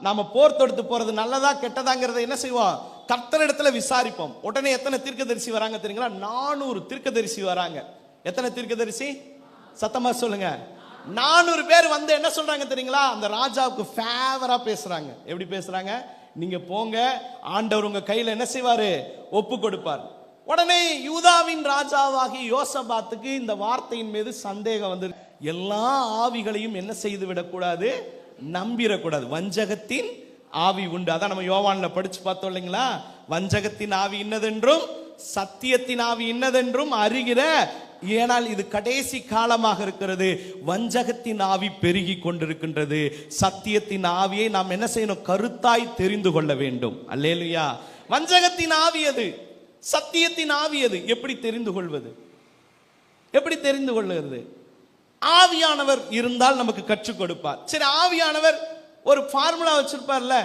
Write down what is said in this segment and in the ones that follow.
நாம போர் தொடுத்து போறது நல்லதா கெட்டதாங்கிறத என்ன செய்வோம்? கர்த்தரிடத்துல விசாரிப்போம். உடனே எத்தனை தீர்க்கதரிசி வராங்க தெரியுங்களா? 400 தீர்க்கதரிசி வராங்க. எத்தனை தீர்க்கதரிசி? சத்தமா சொல்லுங்க. 400 பேர் வந்து என்ன சொல்றாங்க தெரியுங்களா? அந்த ராஜாவுக்கு ஃபேவரா பேசுறாங்க. எப்படி பேசுறாங்க? நீங்க போங்க, ஆண்டவர் உங்க கையில என்ன செய்வாரு? ஒப்பு கொடுப்பார். உடனே யூதாவின் ராஜாவாகிய யோசபாத்துக்கு இந்த வார்த்தையின் மீது சந்தேகம் வந்து, எல்லா ஆவிகளையும் என்ன செய்து விடக்கூடாது? நம்பிடக்கூடாது. வஞ்சகத்தின் ஆவி உண்டு. அதான் நம்ம யோவான்ல படிச்சு பார்த்தோம் இல்லைங்களா? வஞ்சகத்தின் ஆவி இன்னதென்றும் சத்தியத்தின் ஆவி இன்னதென்றும் அறிகிற, ஏனால் இது கடைசி காலமாக இருக்கிறது. வஞ்சகத்தின் ஆவி பெருகி கொண்டிருக்கின்றது. சத்தியத்தின் ஆவியை நாம் என்ன செய்யணும்? கருத்தாய் தெரிந்து கொள்ள வேண்டும். அல்லேலூயா. வஞ்சகத்தின் ஆவி அது, சத்தியத்தின் ஆவி அது. எப்படி தெரிந்து கொள்வது? எப்படி தெரிந்து கொள்வது? ஆவியானவர் இருந்தால் நமக்கு கற்றுக் கொடுப்பார். சரி, ஆவியானவர் ஒரு ஃபார்முலா வச்சிருப்பார்ல,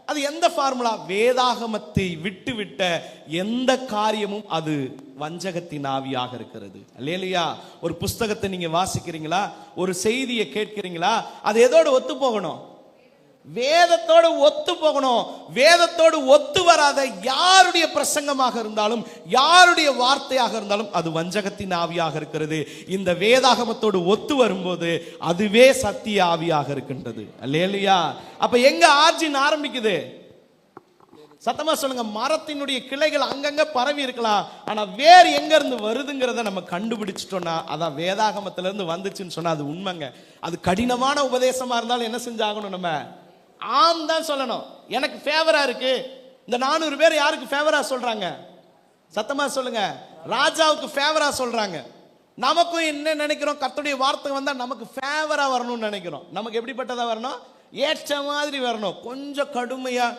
அது எந்த ஃபார்முலா? வேதாகமத்தை விட்டுவிட்ட எந்த காரியமும் அது வஞ்சகத்தின் ஆவியாக இருக்கிறது. அல்லேலூயா. ஒரு புஸ்தகத்தை நீங்க வாசிக்கிறீங்களா, ஒரு செய்தியை கேட்கிறீங்களா, அது எதோடு ஒத்து போகணும்? வேதத்தோடு ஒத்து போகணும். வேதத்தோடு ஒத்து வராத யாருடைய பிரசங்கமாக இருந்தாலும், யாருடைய வார்த்தையாக இருந்தாலும் அது வஞ்சகத்தின் ஆவியாக இருக்கிறது. இந்த வேதாகமத்தோடு ஒத்து வரும்போது அதுவே சத்திய ஆவியாக இருக்கின்றது. அல்லேலூயா. அப்ப எங்க ஆர்ஜின் ஆரம்பிக்குது? சத்தமா சொல்லுங்க. மரத்தினுடைய கிளைகள் அங்கங்க பரவி இருக்கலாம், ஆனா வேறு எங்க இருந்து வருதுங்கிறத நம்ம கண்டுபிடிச்சிட்டோம்னா, அதான் வேதாகமத்துல இருந்து வந்துச்சுன்னு சொன்னா அது உண்மைங்க. அது கடினமான உபதேசமா இருந்தாலும் என்ன செஞ்சாகணும்? நம்ம ஆம் தான் சொல்லணும். எனக்கு ஃபேவரா இருக்கு. இந்த 400 பேர் யாருக்கு ஃபேவரா சொல்றாங்க? சத்தமா சொல்லுங்க. ராஜாவுக்கு ஃபேவரா சொல்றாங்க. நமக்கும் என்ன நினைக்கிறோம்? கர்த்தருடைய வார்த்தை வந்தா நமக்கு ஃபேவரா வரணும்னு நினைக்கிறோம். நமக்கு எப்படிப்பட்டதா வரணும்? ஏற்ற மாதிரி வரணும். கொஞ்சம் கடுமையா.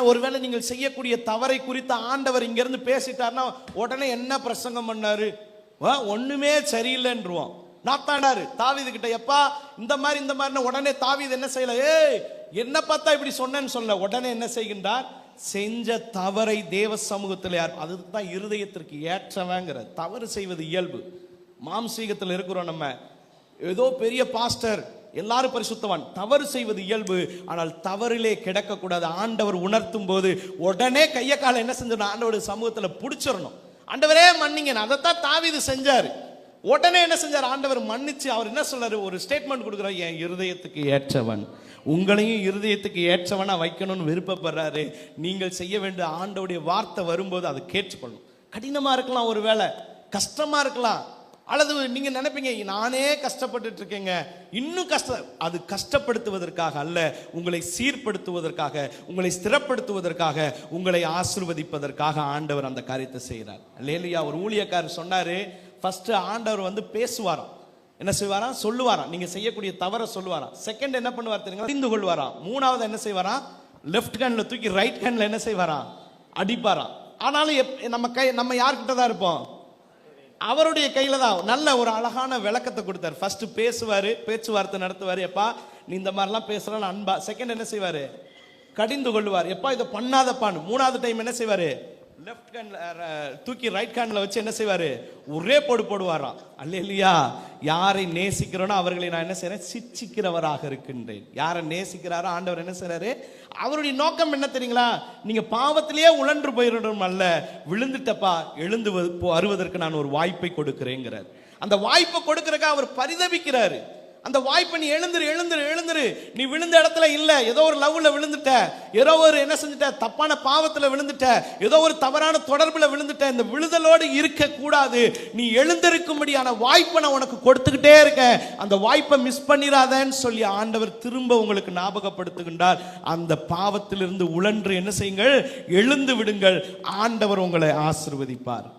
ஒருவேளை நீங்கள் செய்யக்கூடிய தவறை குறித்து ஆண்டவர் இங்க இருந்து பேசிட்டார்னா உடனே என்ன பிரசங்கம் பண்ணாரு? ஒண்ணுமே சரியில்லைன்றுவோம். நாத்தாண்டாரு தாவீது கிட்ட, எப்பா இந்த மாதிரி உடனே தாவீது என்ன செய்யல? ஏய், என்ன பார்த்தா இப்படி சொன்னேன்னு சொல்ல, உடனே என்ன செய்கின்றார்? செஞ்ச தவறை தேவ சமூகத்தில் யார்? அதுதான் இருதயத்திற்கு ஏற்றவங்கிற. தவறு செய்வது இயல்பு. மாம்சீகத்தில் இருக்கிறோம் நம்ம. ஏதோ பெரிய பாஸ்டர், எல்லாரும் பரிசுத்தவான். தவறு செய்வது இயல்பு, ஆனால் தவறிலே கிடக்க கூடாது. ஆண்டவர் உணர்த்தும் போது உடனே கைய கால என்ன செஞ்சோம்? ஆண்டவருடைய சமூகத்தில் பிடிச்சிடணும். ஆண்டவரே மன்னிங்க. அதைத்தான் தாவீது செஞ்சாரு. உடனே என்ன செஞ்சார்? ஆண்டவர் மன்னிச்சு அவர் என்ன சொல்றாரு? ஒரு ஸ்டேட்மெண்ட் கொடுக்குறார். என் இருதயத்துக்கு ஏற்றவன், உங்களையும் இருதயத்துக்கு ஏற்றவனா வைக்கணும்னு விருப்பப்படுறாரு. நீங்கள் செய்ய வேண்டிய ஆண்டவருடைய வார்த்தை வரும்போது அதை கேட்டுக்கொள்ளணும். கடினமா இருக்கலாம், ஒரு வேளை கஷ்டமா இருக்கலாம், அல்லது நீங்க நினைப்பீங்க நானே கஷ்டப்பட்டு இருக்கேங்க. இன்னும் அது கஷ்டப்படுத்துவதற்காக அல்ல, உங்களை சீர்படுத்துவதற்காக, உங்களை ஸ்திரப்படுத்துவதற்காக, உங்களை ஆசீர்வதிப்பதற்காக ஆண்டவர் அந்த காரியத்தை செய்கிறார். அல்லேலூயா. ஒரு ஊழியக்காரர் சொன்னாரு, ஃபர்ஸ்ட் ஆண்டவர் வந்து பேசுவாராம். என்ன செய்வாராம்? சொல்லுவாராம். நீங்க செய்யக்கூடிய தவறை சொல்லுவாராம். செகண்ட் என்ன பண்ணுவார் தெரியுங்களா? அறிந்து கொள்வாராம். மூணாவது என்ன செய்வாராம்? லெஃப்ட் ஹேண்ட்ல தூக்கி ரைட் ஹேண்ட்ல என்ன செய்வாராம்? அடிப்பாராம். ஆனாலும் நம்ம யார்கிட்ட தான் இருப்போம்? அவருடைய கையில தான். நல்ல ஒரு அழகான விளக்கத்தை கொடுத்தார். ஃபர்ஸ்ட் பேசுவாரு, பேச்சுவார்த்தை நடத்துவாரு. எப்பா நீ இந்த மாதிரிலாம் பேசுற அன்பா. செகண்ட் என்ன செய்வாரு? கடிந்து கொள்வார். எப்பா இதை பண்ணாதப்பான்னு. மூணாவது டைம் என்ன செய்வாரு? லெஃப்ட் ஹேண்ட்ல தூக்கி ரைட் ஹேண்ட்ல வச்சு என்ன செய்வாரு? ஒரே போடுவாராம். அல்லேலூயா. யாரை நேசிக்கிறோனோ அவர்களை நான் என்ன செய்றேன்? சிட்சிக்கிறவராக இருக்கின்றேன். யாரை நேசிக்கிறாரோ ஆண்டவர் என்ன செய்றாரு? அவருடைய நோக்கம் என்ன தெரியுங்களா? நீங்க பாவத்திலேயே உழன்று போயிடணும் அல்ல, விழுந்துட்டப்பா எழுந்து வருவதற்கு நான் ஒரு வாய்ப்பை கொடுக்கிறேங்கிறார். அந்த வாய்ப்பை கொடுக்கறதுக்கு அவர் பரிதபிக்கிறாரு. அந்த வாய்ப்பை நீ எழுந்துரு. நீ விழுந்த இடத்துல இல்ல, ஏதோ ஒரு லவ்ல விழுந்துட்ட, ஏதோ ஒரு என்ன செஞ்சுட்ட? தப்பான பாவத்துல விழுந்துட்ட, ஏதோ ஒரு தவறான தொடர்புல விழுந்துட்ட. இந்த விழுதலோடு இருக்க கூடாது. நீ எழுந்திருக்கும்படியான வாய்ப்பை நான் உனக்கு கொடுத்துக்கிட்டே இருக்கேன். அந்த வாய்ப்பை மிஸ் பண்ணிராதன்னு சொல்லி ஆண்டவர் திரும்ப உங்களுக்கு ஞாபகப்படுத்துகின்றார். அந்த பாவத்திலிருந்து உழன்று என்ன செய்யுங்கள்? எழுந்து விடுங்கள். ஆண்டவர் உங்களை ஆசீர்வதிப்பார்.